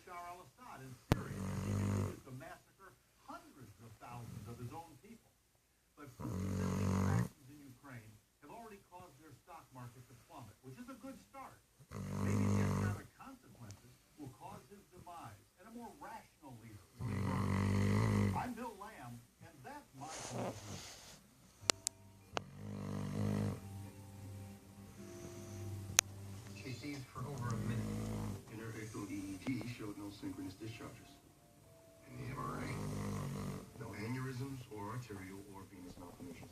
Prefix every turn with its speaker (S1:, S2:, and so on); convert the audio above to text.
S1: Bashar al-Assad in Syria, continues to massacre hundreds of thousands of his own people. But Putin's illegal actions in Ukraine have already caused their stock market to plummet, which is a good start. Maybe the economic consequences will cause his demise, and a more rational leader will emerge. I'm Bill Lamb, and that's my point of view.
S2: She seized for over a minute. And her echo EEG showed no synchronous discharges. And the MRI, no aneurysms or arterial or venous malformation.